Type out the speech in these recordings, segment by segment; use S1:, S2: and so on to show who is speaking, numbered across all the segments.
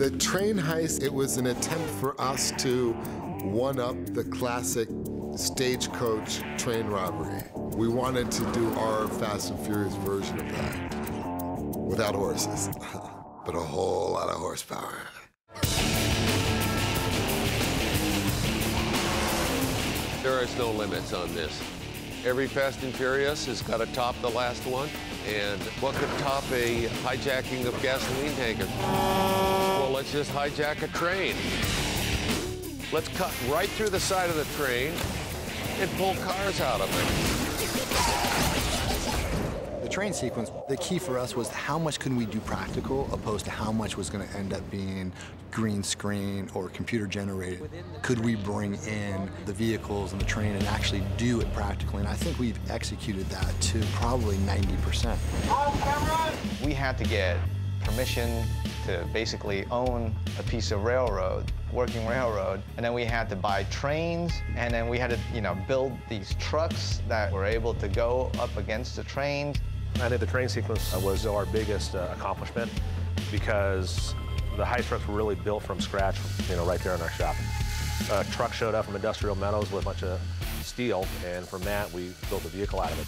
S1: The train heist, it was an attempt for us to one-up the classic stagecoach train robbery. We wanted to do our Fast and Furious version of that, without horses, but a whole lot of horsepower.
S2: There is no limits on this. Every Fast and Furious has got to top the last one, and what could top a hijacking of gasoline tankers? Well, let's just hijack a train. Let's cut right through the side of the train and pull cars out of it.
S3: The train sequence, the key for us was how much can we do practical opposed to how much was going to end up being green screen or computer generated. Could we bring in the vehicles and the train and actually do it practically? And I think we've executed that to probably 90%.
S4: We had to get permission to basically own a piece of railroad, working railroad, and then we had to buy trains, and then we had to, build these trucks that were able to go up against the trains.
S5: I think the train sequence was our biggest accomplishment because the heist trucks were really built from scratch, right there in our shop. A truck showed up from Industrial Metals with a bunch of steel, and from that, we built a vehicle out of it.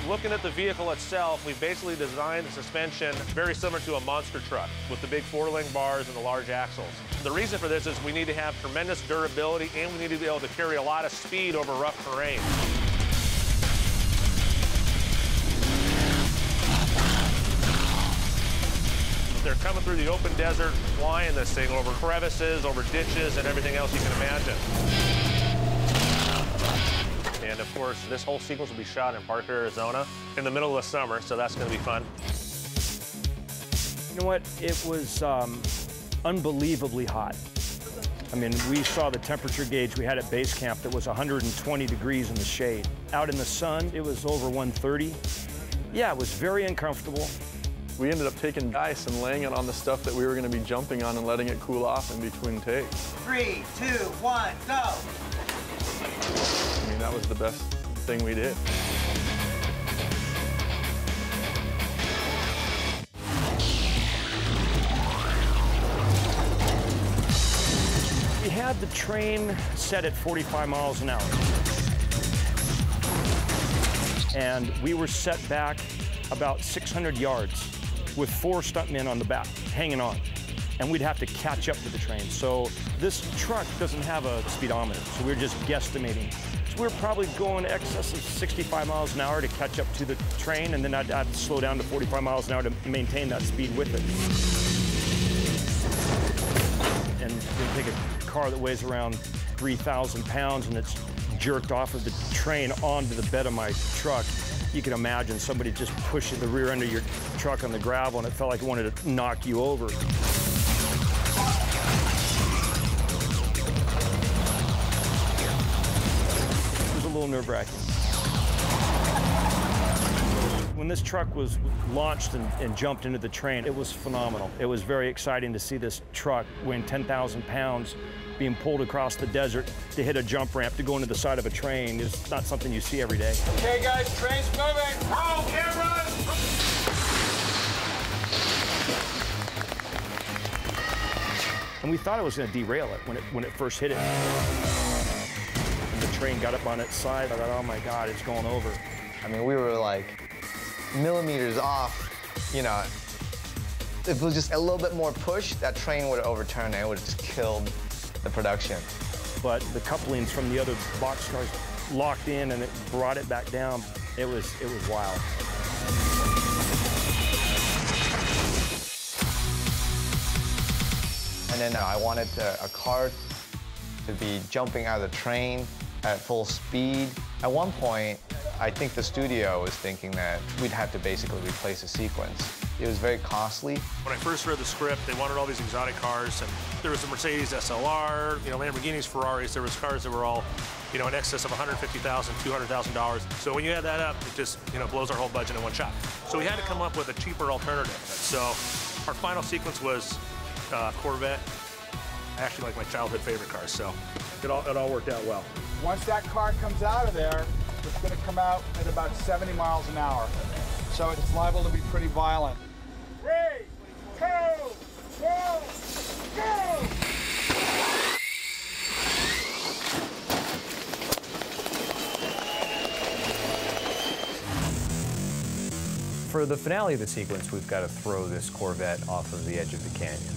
S5: Looking at the vehicle itself, we basically designed the suspension very similar to a monster truck with the big four-link bars and the large axles. The reason for this is we need to have tremendous durability and we need to be able to carry a lot of speed over rough terrain. They're coming through the open desert, flying this thing over crevices, over ditches, and everything else you can imagine. And of course, this whole sequence will be shot in Parker, Arizona in the middle of the summer, so that's going to be fun.
S6: You know what? It was unbelievably hot. I mean, we saw the temperature gauge we had at base camp that was 120 degrees in the shade. Out in the sun, it was over 130. Yeah, it was very uncomfortable.
S7: We ended up taking ice and laying it on the stuff that we were going to be jumping on and letting it cool off in between takes.
S8: 3, 2, 1, go!
S7: I mean, that was the best thing we did.
S6: We had the train set at 45 miles an hour. And we were set back about 600 yards with 4 stuntmen on the back, hanging on. And we'd have to catch up to the train. So this truck doesn't have a speedometer, so we're just guesstimating. So we're probably going excess of 65 miles an hour to catch up to the train, and then I'd slow down to 45 miles an hour to maintain that speed with it. And you take a car that weighs around 3,000 pounds and it's jerked off of the train onto the bed of my truck. You can imagine somebody just pushing the rear end of your truck on the gravel, and it felt like it wanted to knock you over. A little nerve-wracking. When this truck was launched and jumped into the train, it was phenomenal. It was very exciting to see this truck weighing 10,000 pounds being pulled across the desert to hit a jump ramp to go into the side of a train. It's not something you see every day.
S8: Okay, guys, train's moving. Roll, cameras!
S6: And we thought it was going to derail it when it first hit it. The train got up on its side. I thought, oh my God, it's going over.
S4: I mean, we were like millimeters off, If it was just a little bit more push, that train would have overturned and it would have just killed the production.
S6: But the couplings from the other boxcars locked in and it brought it back down. It was wild.
S4: And then I wanted a car to be jumping out of the train at full speed. At one point, I think the studio was thinking that we'd have to basically replace the sequence. It was very costly.
S5: When I first read the script, they wanted all these exotic cars, and there was a Mercedes SLR, Lamborghinis, Ferraris. There was cars that were all, in excess of $150,000, $200,000. So when you add that up, it just, blows our whole budget in one shot. So we had to come up with a cheaper alternative. So our final sequence was Corvette. I actually like my childhood favorite cars, so it all worked out well.
S8: Once that car comes out of there,
S9: It's going to come out at about 70 miles an hour. So it's liable to be pretty violent. 3, 2, 1, go!
S10: For the finale of the sequence, we've got to throw this Corvette off of the edge of the canyon.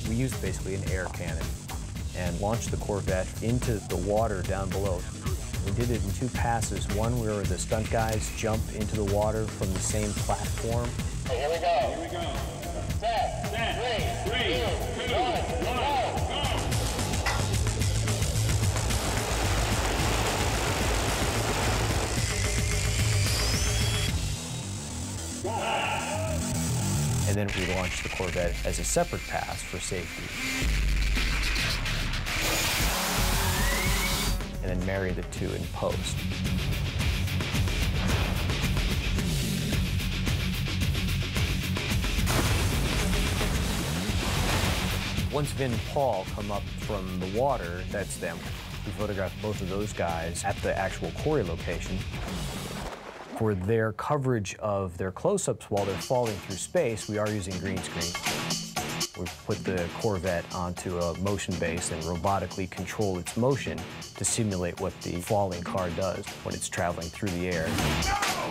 S10: We used basically an air cannon and launched the Corvette into the water down below. We did it in 2 passes, one where the stunt guys jump into the water from the same platform.
S8: Hey, here we go. Here we go. Set. 3, 2, 1, go.
S10: And then we launched the Corvette as a separate pass for safety. And then marry the 2 in post. Once Vin and Paul come up from the water, that's them. We photographed both of those guys at the actual quarry location. For their coverage of their close-ups while they're falling through space, we are using green screen. We've put the Corvette onto a motion base and robotically control its motion to simulate what the falling car does when it's traveling through the air.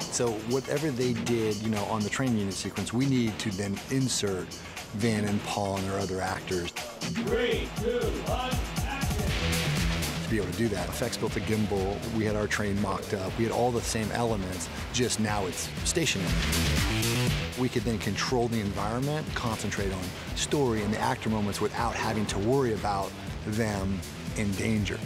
S3: So whatever they did, you know, on the train unit sequence, we need to then insert Van and Paul and their other actors.
S8: 3, 2, 1.
S3: To be able to do that. Effects built a gimbal, we had our train mocked up, we had all the same elements, just now it's stationary. We could then control the environment, concentrate on story and the actor moments without having to worry about them in danger.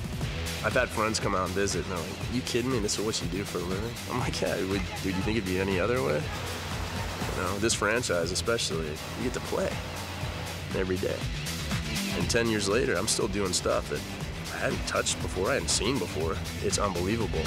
S11: I've had friends come out and visit and they're like, "Are you kidding me? This is what you do for a living?" I'm like, "Yeah, dude, you think it'd be any other way?" You know, this franchise especially, you get to play every day. And 10 years later, I'm still doing stuff that I hadn't touched before, I hadn't seen before. It's unbelievable.